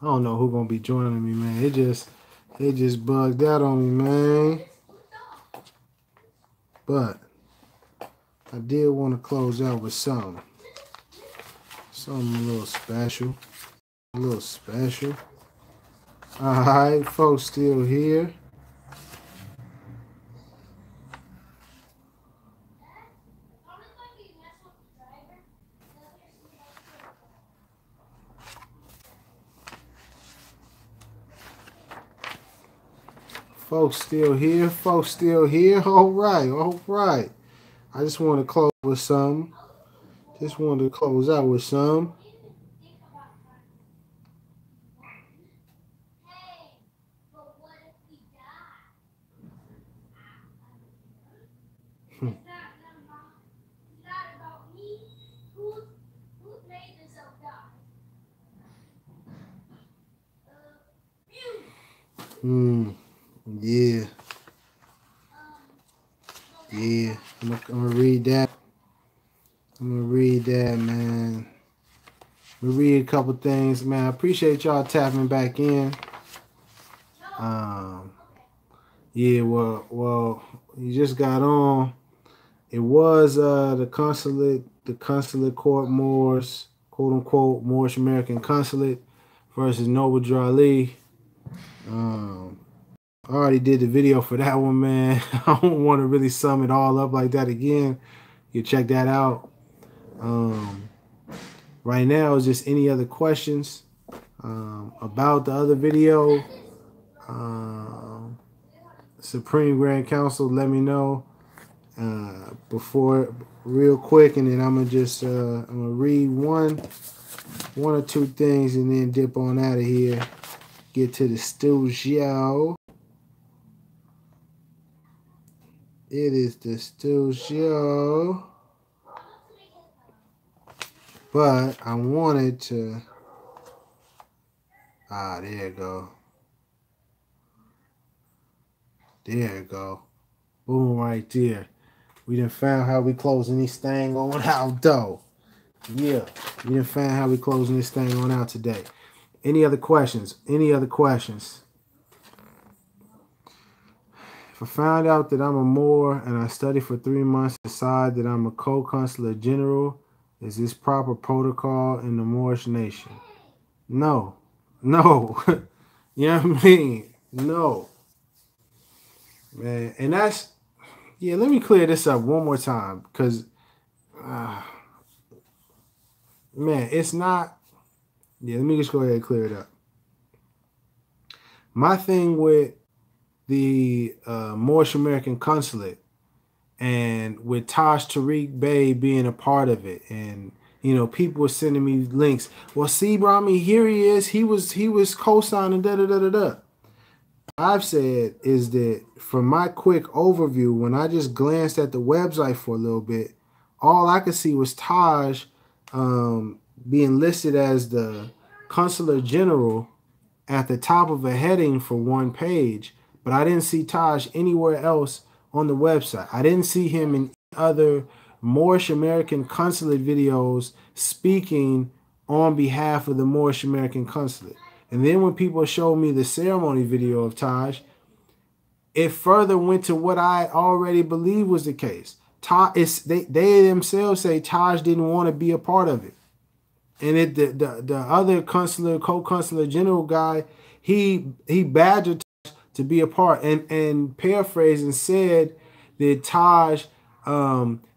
I don't know who gonna be joining me, man. It just bugged out on me, man. But I did want to close out with something a little special. A little special. Alright, folks still here. Folks still here. Folks still here. All right. All right. I just want to close with some. Just wanted to close out with some. Yeah. Yeah. I'm gonna read that. I'm gonna read that, man. We'll read a couple things, man. I appreciate y'all tapping back in. Yeah, well, you just got on. It was the consulate court Moors, quote unquote, Moorish American consulate versus Noble Drew Ali. I already did the video for that one, man. I don't want to really sum it all up like that again. You check that out. Right now, is just any other questions about the other video. Supreme Grand Council, let me know before real quick, and then I'm gonna just I'm gonna read one or two things and then dip on out of here. Get to the studio. It is the studio, but I wanted to. There you go. There you go. Boom, right there. We done found how we closing this thing on out, though. Yeah, we done found how we closing this thing on out today. Any other questions? Any other questions? If I found out that I'm a Moor and I study for 3 months, decide that I'm a co-consular general, is this proper protocol in the Moorish nation? No. No. You know what I mean? No. Man, and that's, yeah, let me clear this up one more time, because, man, it's not, yeah, let me just go ahead and clear it up. My thing with the Moorish American consulate and with Taj Tariq Bey being a part of it, and, you know, people were sending me links. Well, see, bro, I mean, here he is. He was co-signing da-da-da-da-da. I've said is that from my quick overview, when I just glanced at the website for a little bit, all I could see was Taj being listed as the consular general at the top of a heading for one page, but I didn't see Taj anywhere else on the website. I didn't see him in other Moorish American consulate videos speaking on behalf of the Moorish American consulate. And then when people showed me the ceremony video of Taj, it further went to what I already believed was the case. They themselves say Taj didn't want to be a part of it. And the other co-consular general guy, he badgered Taj to be a part, and paraphrasing said that Taj,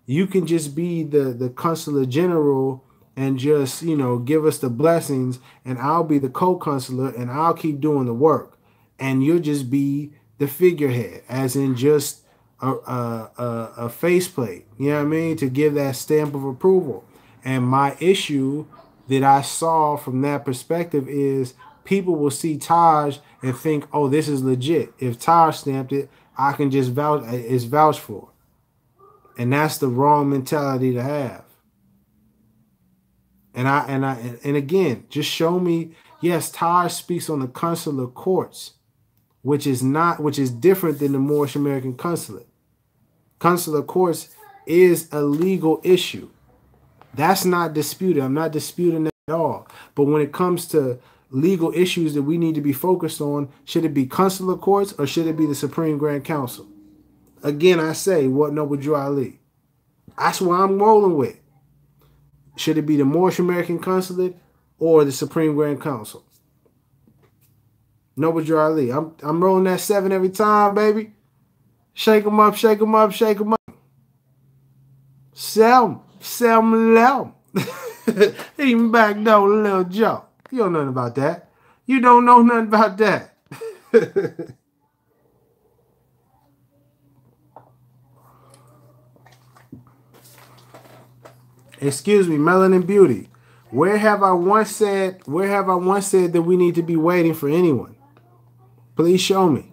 you can just be the consular general and just, you know, give us the blessings, and I'll be the co-consular, and I'll keep doing the work, and you'll just be the figurehead, as in just a faceplate, you know what I mean, to give that stamp of approval. And my issue that I saw from that perspective is people will see Taj and think, oh, this is legit. If Taj stamped it, I can just vouch, it's vouched for. And that's the wrong mentality to have. And again, just show me, yes, Taj speaks on the Consular Courts, which is different than the Moorish American consulate. Consular Courts is a legal issue. That's not disputed. I'm not disputing that at all. But when it comes to legal issues that we need to be focused on. Should it be consular courts or should it be the Supreme Grand Council? Again, I say, what Noble Drew Ali? That's what I'm rolling with. Should it be the Moorish American Consulate or the Supreme Grand Council? Noble Drew Ali. I'm rolling that 7 every time, baby. Shake them up, shake them up, shake them up. Sell them, let them. Even back door, little joke. You don't know nothing about that. You don't know nothing about that. Excuse me, Melanin Beauty. Where have I once said that we need to be waiting for anyone? Please show me.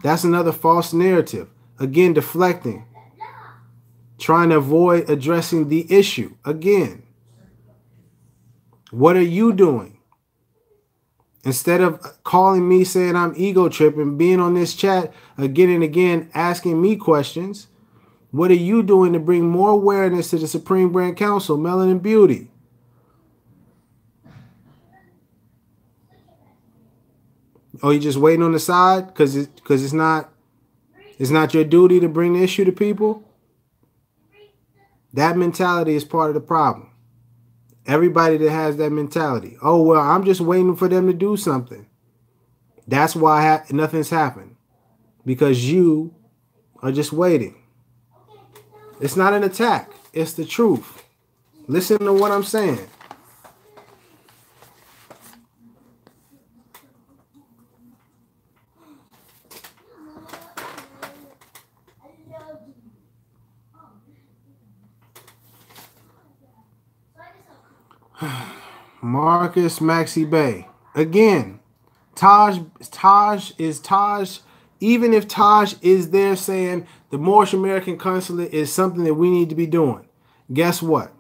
That's another false narrative. Again, deflecting. Trying to avoid addressing the issue. Again. What are you doing? Instead of calling me saying I'm ego tripping, being on this chat again and again, asking me questions, what are you doing to bring more awareness to the Supreme Grand Council, Melanin Beauty? Oh, you just waiting on the side because it's not your duty to bring the issue to people? That mentality is part of the problem. Everybody that has that mentality. Oh, well, I'm just waiting for them to do something. That's why nothing's happened. Because you are just waiting. It's not an attack. It's the truth. Listen to what I'm saying. Marcus Maxi Bay. Again, Taj, even if Taj is there saying the Moorish American Consulate is something that we need to be doing, guess what?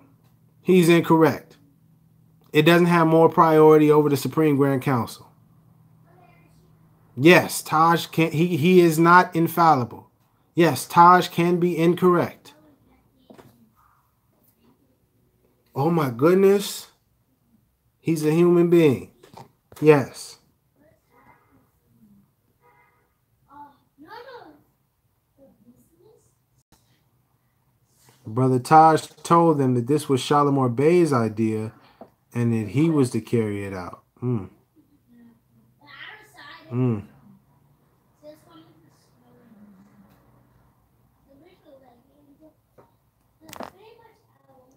He's incorrect. It doesn't have more priority over the Supreme Grand Council. Yes, Taj can he is not infallible. Yes, Taj can be incorrect. Oh my goodness. He's a human being. Yes. Brother Taj told them that this was Shalimar Bey's idea and that he was to carry it out.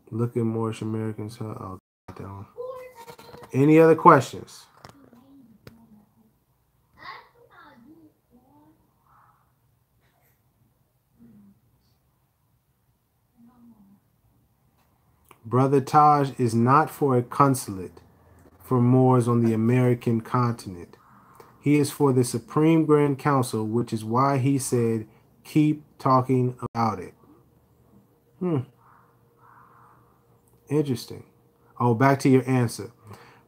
Look at Moorish Americans. Oh, down. Any other questions? Brother Taj is not for a consulate for Moors on the American continent. He is for the Supreme Grand Council, which is why he said, keep talking about it. Interesting. Oh, back to your answer.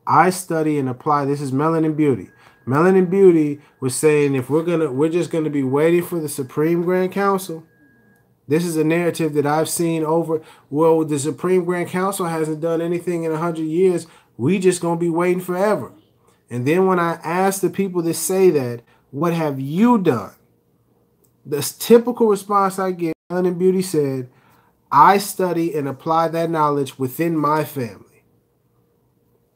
I study and apply. This is Melanin Beauty. Melanin Beauty was saying if we're just gonna be waiting for the Supreme Grand Council. This is a narrative that I've seen over. Well, the Supreme Grand Council hasn't done anything in 100 years. We just gonna be waiting forever. And then when I ask the people that say that, what have you done? The typical response I get, Melanin Beauty said, I study and apply that knowledge within my family.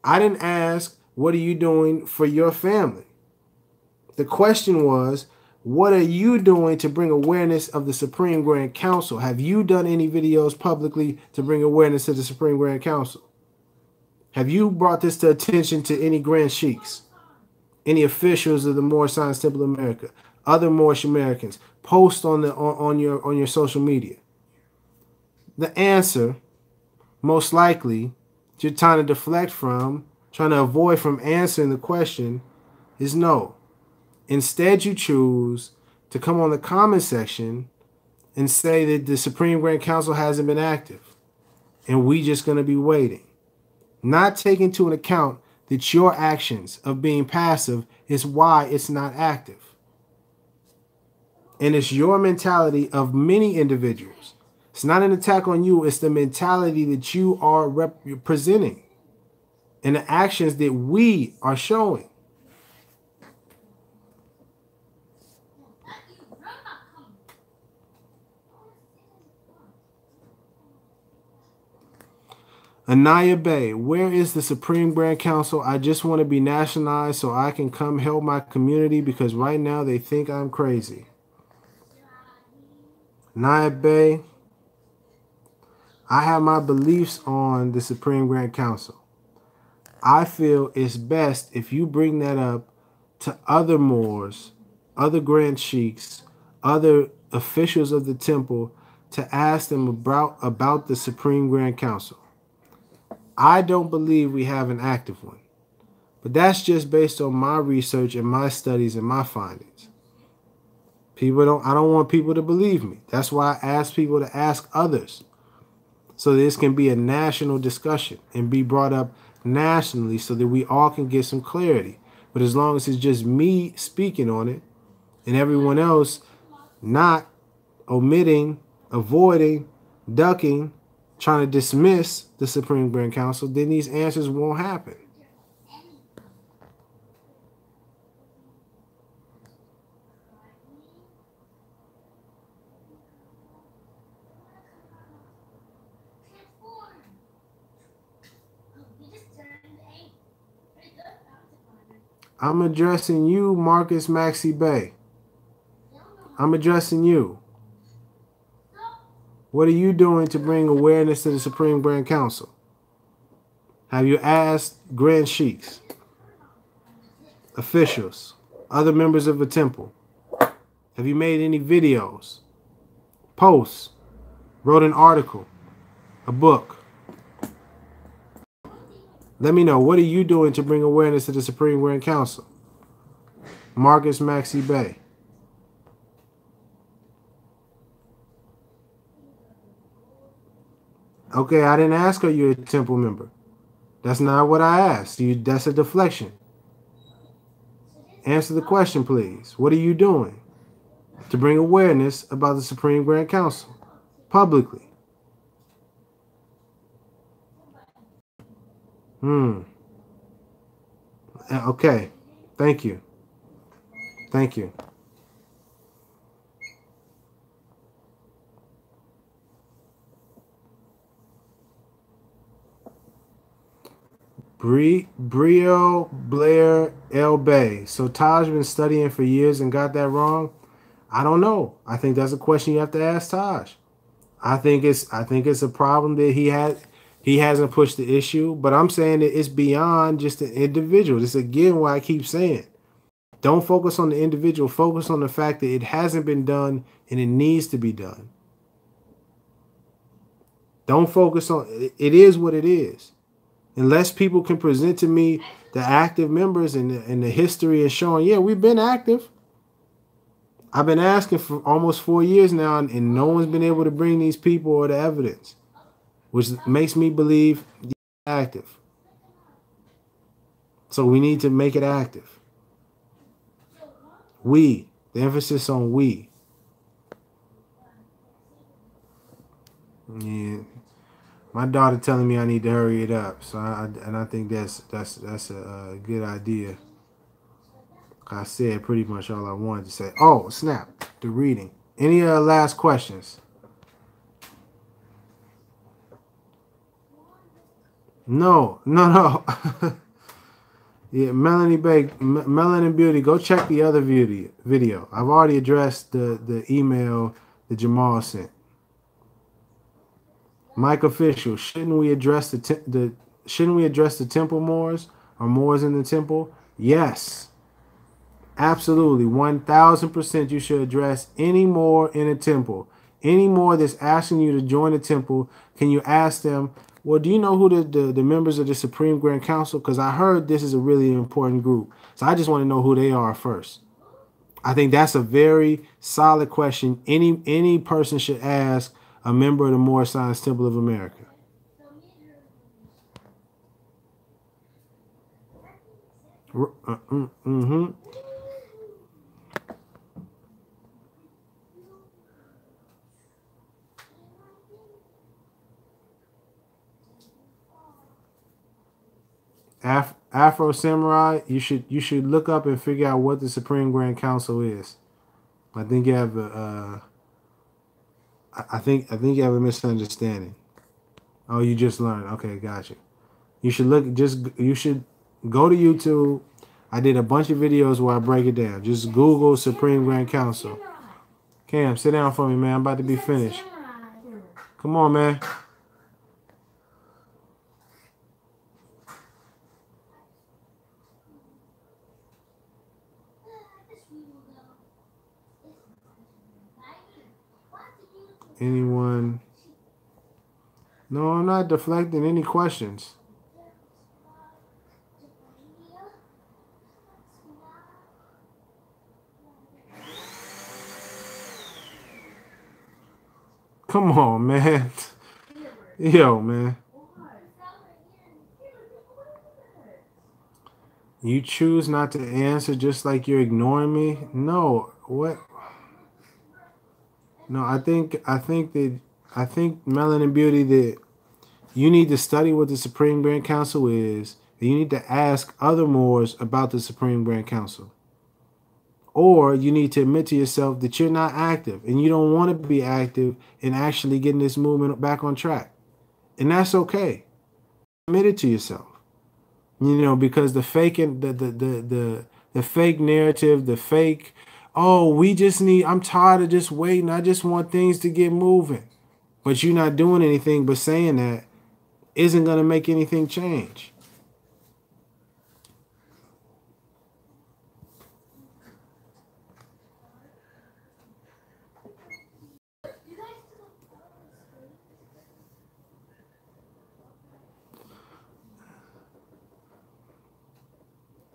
I didn't ask, what are you doing for your family? The question was, what are you doing to bring awareness of the Supreme Grand Council? Have you done any videos publicly to bring awareness to the Supreme Grand Council? Have you brought this to attention to any Grand Sheiks, any officials of the Moorish Science Temple of America, other Moorish Americans? Post on your social media. The answer, most likely, you're trying to deflect from, trying to avoid from answering the question, is no. Instead, you choose to come on the comment section and say that the Supreme Grand Council hasn't been active and we just going to be waiting. Not taking into account that your actions of being passive is why it's not active. And it's your mentality of many individuals. It's not an attack on you. It's the mentality that you are representing. and the actions that we are showing. Anaya Bay, where is the Supreme Grand Council? I just want to be nationalized so I can come help my community because right now they think I'm crazy. Anaya Bay, I have my beliefs on the Supreme Grand Council. I feel it's best if you bring that up to other Moors, other Grand Sheiks, other officials of the temple to ask them about the Supreme Grand Council. I don't believe we have an active one, but that's just based on my research and my studies and my findings. I don't want people to believe me. That's why I ask people to ask others, so this can be a national discussion and be brought up nationally so that we all can get some clarity. But as long as it's just me speaking on it and everyone else not omitting, avoiding, ducking, trying to dismiss the Supreme Grand Council, then these answers won't happen. I'm addressing you, Marcus Maxey Bay. I'm addressing you. What are you doing to bring awareness to the Supreme Grand Council? Have you asked Grand Sheiks, officials, other members of the temple? Have you made any videos, posts, wrote an article, a book? Let me know. What are you doing to bring awareness to the Supreme Grand Council? Marcus Maxey Bay. Okay, I didn't ask her you're a temple member. That's not what I asked. That's a deflection. Answer the question, please. What are you doing to bring awareness about the Supreme Grand Council publicly? Okay. Thank you. Thank you. Brio Blair L. Bay. So Taj been studying for years and got that wrong? I don't know. I think that's a question you have to ask Taj. I think it's a problem that he hasn't pushed the issue, but I'm saying that it's beyond just the individual. This again why I keep saying, don't focus on the individual, focus on the fact that it hasn't been done and it needs to be done. Don't focus on it is what it is. Unless people can present to me the active members and the history and showing, yeah, we've been active. I've been asking for almost 4 years now, and no one's been able to bring these people or the evidence, which makes me believe active. So we need to make it active. We, the emphasis on we. Yeah. My daughter telling me I need to hurry it up, so I think that's a good idea. I said pretty much all I wanted to say. Oh, snap! The reading. Any last questions? No. Yeah, Melanie Bay, Melanin Beauty. Go check the other video. I've already addressed the email that Jamal sent. Mike Official, shouldn't we address the temple Moors or Moors in the temple? Yes, absolutely, 1000%. You should address any Moor in a temple, any Moor that's asking you to join the temple. Can you ask them? Well, do you know who the members of the Supreme Grand Council? Because I heard this is a really important group, so I just want to know who they are first. I think that's a very solid question. Any person should ask a member of the Moorish Science Temple of America. Afro Samurai, you should look up and figure out what the Supreme Grand Council is. I think you have a I think you have a misunderstanding. Oh, you just learned. Okay, gotcha. You should you should go to YouTube. I did a bunch of videos where I break it down. Just Google Supreme Grand Council. Cam, sit down for me, man. I'm about to be finished. Come on, man. Anyone? No, I'm not deflecting any questions. Come on, man. Yo, man. You choose not to answer just like you're ignoring me? No. What? No, I think Melanin Beauty, that you need to study what the Supreme Grand Council is, and you need to ask other Moors about the Supreme Grand Council. Or you need to admit to yourself that you're not active and you don't want to be active in actually getting this movement back on track. And that's okay. Admit it to yourself. You know, because the fake and the fake narrative, the fake, oh, I'm tired of just waiting. I just want things to get moving. But you're not doing anything but saying that isn't going to make anything change.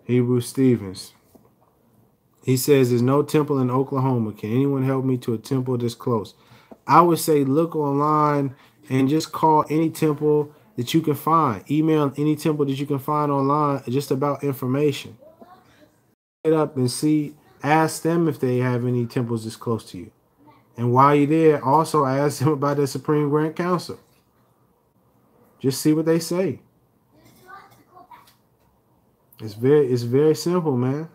Hebrew Stevens. He says there's no temple in Oklahoma. Can anyone help me to a temple this close? I would say look online and just call any temple that you can find. Email any temple that you can find online just about information. Get up and see, ask them if they have any temples this close to you. And while you're there, also ask them about the Supreme Grand Council. Just see what they say. It's very simple, man.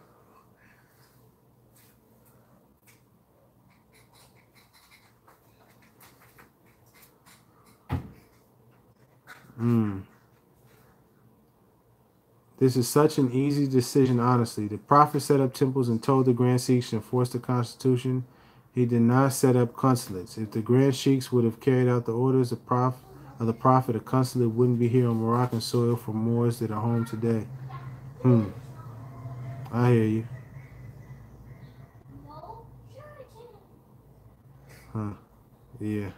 This is such an easy decision, honestly. The Prophet set up temples and told the Grand Sheiks to enforce the Constitution. He did not set up consulates. If the Grand Sheiks would have carried out the orders of the Prophet, a consulate wouldn't be here on Moroccan soil for Moors that are home today. I hear you. Yeah.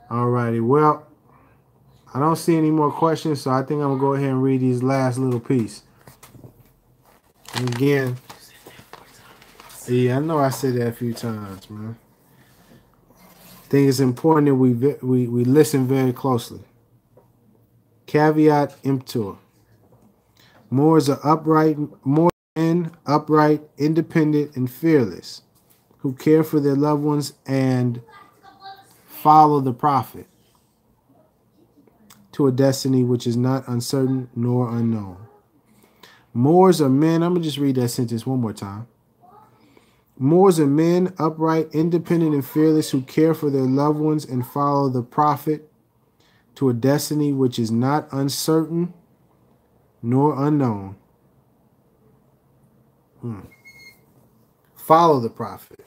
Alrighty. Well, I don't see any more questions, so I think I'm going to go ahead and read these last little piece. And again, yeah, I know I said that a few times, man. I think it's important that we listen very closely. Caveat emptor. Moors are upright, independent, and fearless, who care for their loved ones and follow the Prophet to a destiny which is not uncertain nor unknown. Moors are men. I'm going to just read that sentence one more time. Moors are men, upright, independent, and fearless, who care for their loved ones and follow the Prophet to a destiny which is not uncertain nor unknown. Follow the Prophet.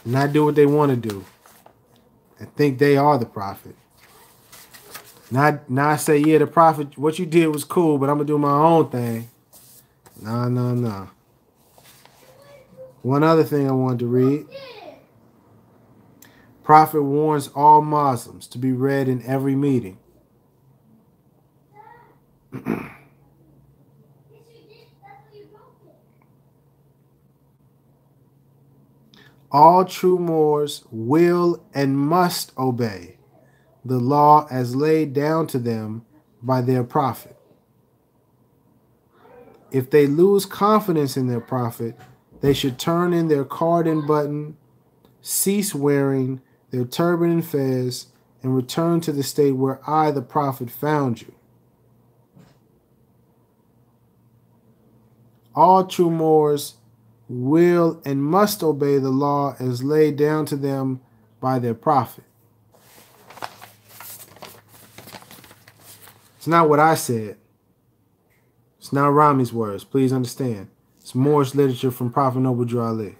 Not do what they want to do and think they are the Prophet. Not say, yeah, the Prophet, what you did was cool, but I'm going to do my own thing. No. One other thing I wanted to read. Prophet warns all Muslims to be read in every meeting. All true Moors will and must obey the law as laid down to them by their Prophet. If they lose confidence in their Prophet, they should turn in their card and button, cease wearing their turban and fez, and return to the state where I, the Prophet, found you. All true Moors will and must obey the law as laid down to them by their prophet. It's not what I said. It's not Rami's words. Please understand. It's Moorish literature from Prophet Noble Drew Ali.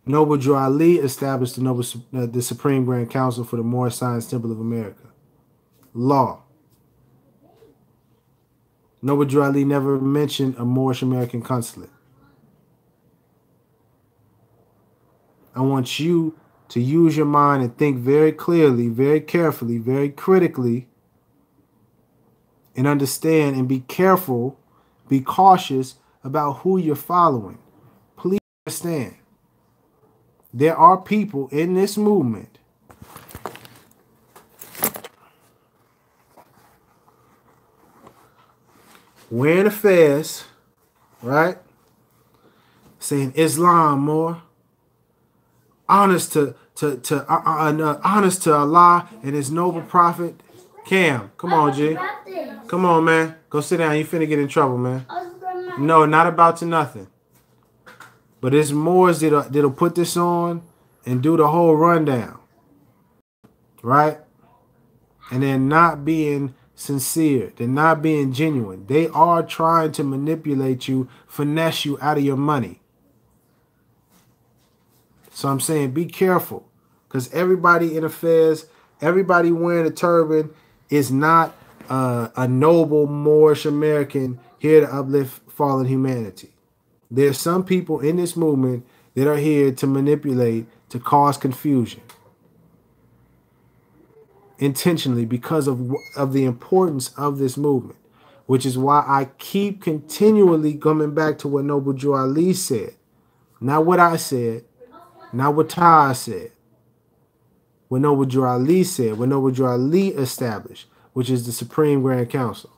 Noble Drew Ali established the Supreme Grand Council for the Moorish Science Temple of America. Law. Noble Drew Ali never mentioned a Moorish American consulate. I want you to use your mind and think very clearly, very carefully, very critically, and understand and be careful, be cautious about who you're following. Please understand. There are people in this movement wearing a fez, right? Saying Islam more. Honest to Allah and His noble prophet. Cam, come on, G. Come on, man. Go sit down. You finna get in trouble, man. No, not about to nothing. But it's Moors that'll put this on and do the whole rundown. Right? And they're not being sincere. They're not being genuine. They are trying to manipulate you, finesse you out of your money. So I'm saying be careful. Because everybody in affairs, everybody wearing a turban is not a noble Moorish American here to uplift fallen humanity. There's some people in this movement that are here to manipulate, to cause confusion. Intentionally because of the importance of this movement. Which is why I keep continually coming back to what Noble Drew Ali said. Not what I said. Not what Ty said. What Noble Drew Ali said. What Noble Drew Ali established. Which is the Supreme Grand Council.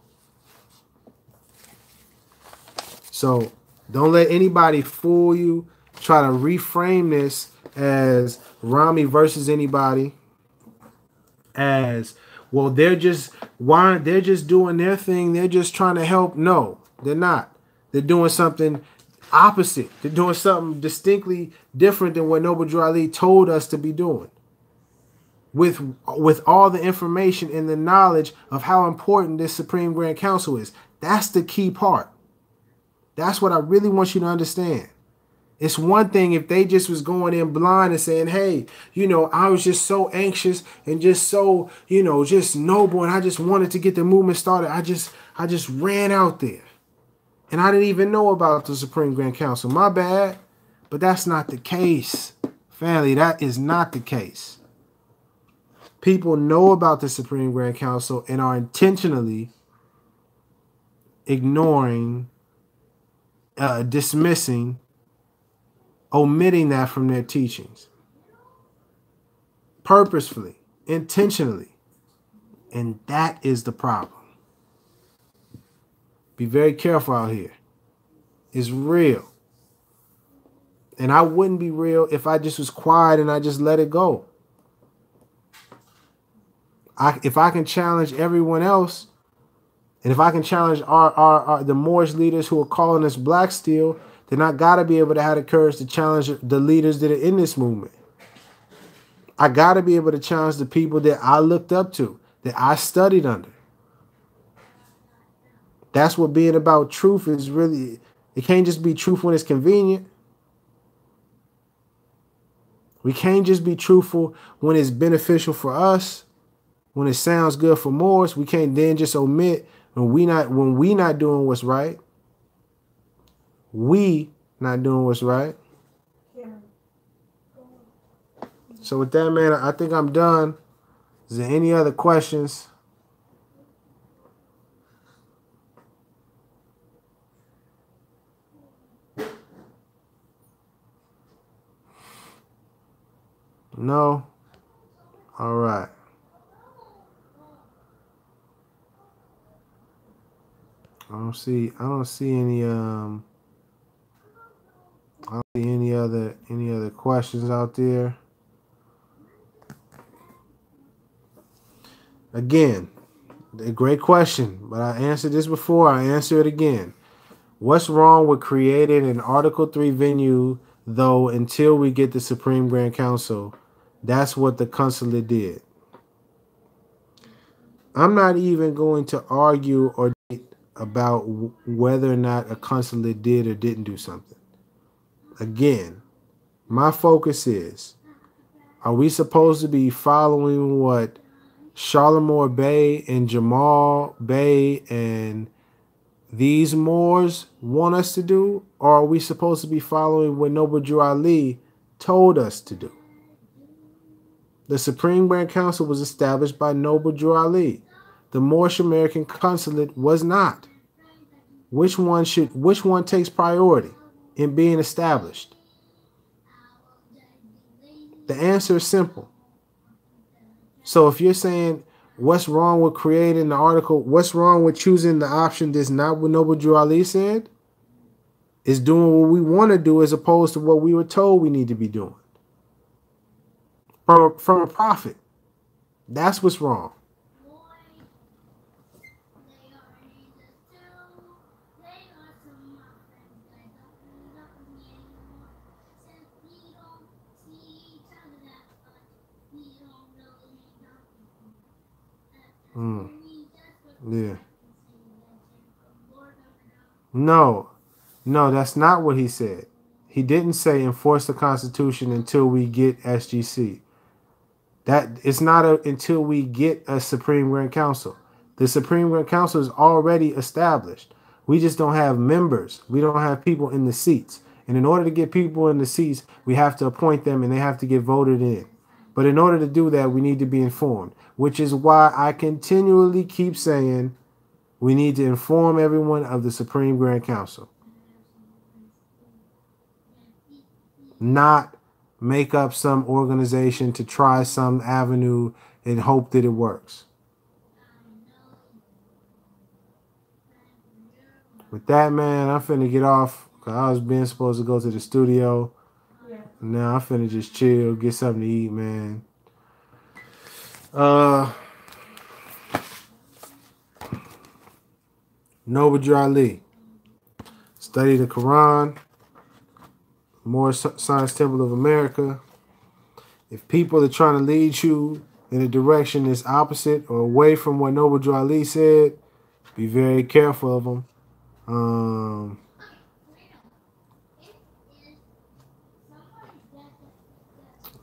So don't let anybody fool you. Try to reframe this as Rami versus anybody. As well, they're just doing their thing. They're just trying to help. No, they're not. They're doing something opposite. They're doing something distinctly different than what Noble Drew Ali told us to be doing. With all the information and the knowledge of how important this Supreme Grand Council is. That's the key part. That's what I really want you to understand. It's one thing if they just was going in blind and saying, hey, you know, I was just so anxious and just so, you know, just noble and I just wanted to get the movement started. I just ran out there. And I didn't even know about the Supreme Grand Council. My bad. But that's not the case. Family, that is not the case. People know about the Supreme Grand Council and are intentionally ignoring, dismissing, omitting that from their teachings. Purposefully, intentionally. And that is the problem. Be very careful out here. It's real. And I wouldn't be real if I just was quiet and I just let it go. If I can challenge everyone else, and if I can challenge the Moorish leaders who are calling us black still, then I got to be able to have the courage to challenge the leaders that are in this movement. I got to be able to challenge the people that I looked up to, that I studied under. That's what being about truth is really. It can't just be truth when it's convenient. We can't just be truthful when it's beneficial for us, when it sounds good for Moors. We can't then just omit when we not doing what's right. We not doing what's right. So with that, man, I think I'm done. Is there any other questions? No? All right. I don't see any any other questions out there. Again, A great question, but I answered this before. I answer it again. What's wrong with creating an Article 3 venue, though, until we get the Supreme Grand Council? That's what the consular did. I'm not even going to argue or debate about whether or not a consular did or didn't do something. Again, my focus is, are we supposed to be following what Charlemont Bey and Jamal Bey and these Moors want us to do, or are we supposed to be following what Noble Drew Ali told us to do? The Supreme Grand Council was established by Noble Drew Ali. The Moorish American Consulate was not. Which one takes priority in being established? The answer is simple. So if you're saying what's wrong with creating the article, what's wrong with choosing the option that's not what Noble Drew Ali said? Is doing what we want to do as opposed to what we were told we need to be doing. From a prophet. That's what's wrong. Yeah. No, that's not what he said. He didn't say enforce the Constitution until we get SGC. That it's not until we get a Supreme Grand Council. The Supreme Grand Council is already established. We just don't have members. We don't have people in the seats. And in order to get people in the seats, we have to appoint them and they have to get voted in. But in order to do that, we need to be informed, which is why I continually keep saying we need to inform everyone of the Supreme Grand Council. Not make up some organization to try some avenue and hope that it works. With that, man, I'm finna get off because I was being supposed to go to the studio. Yeah. Now I'm finna just chill, get something to eat, man. Noble Drew Ali. Study the Quran. Moorish Science Temple of America. If people are trying to lead you in a direction that's opposite or away from what Noble Drew Ali said, be very careful of them.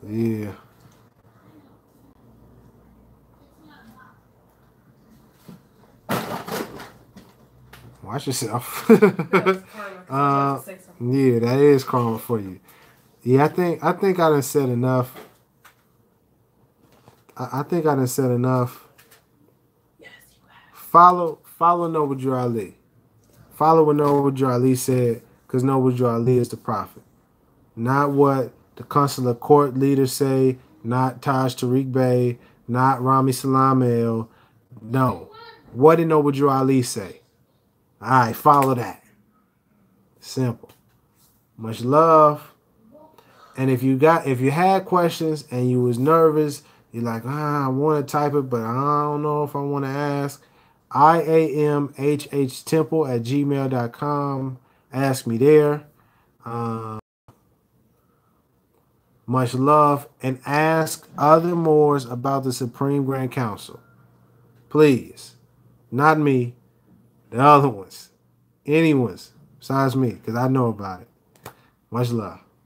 Yeah. Watch yourself. Yeah, that is karma for you. Yeah, I think I done said enough. I think I done said enough. Yes, you have. Follow Noble Drew Ali. Follow what Noble Drew Ali said, because Noble Drew Ali is the prophet. Not what the Consular Court leaders say, not Taj Tariq Bey, not Rami Salam El. No. What did Noble Drew Ali say? All right, follow that. Simple. Much love. And if you had questions and you was nervous, you're like, I want to type it, but I don't know if I want to ask. iamhhtemple@gmail.com. Ask me there. Much love. And ask other Moors about the Supreme Grand Council. Please. Not me. The other ones. Anyone's besides me, because I know about it. Much love.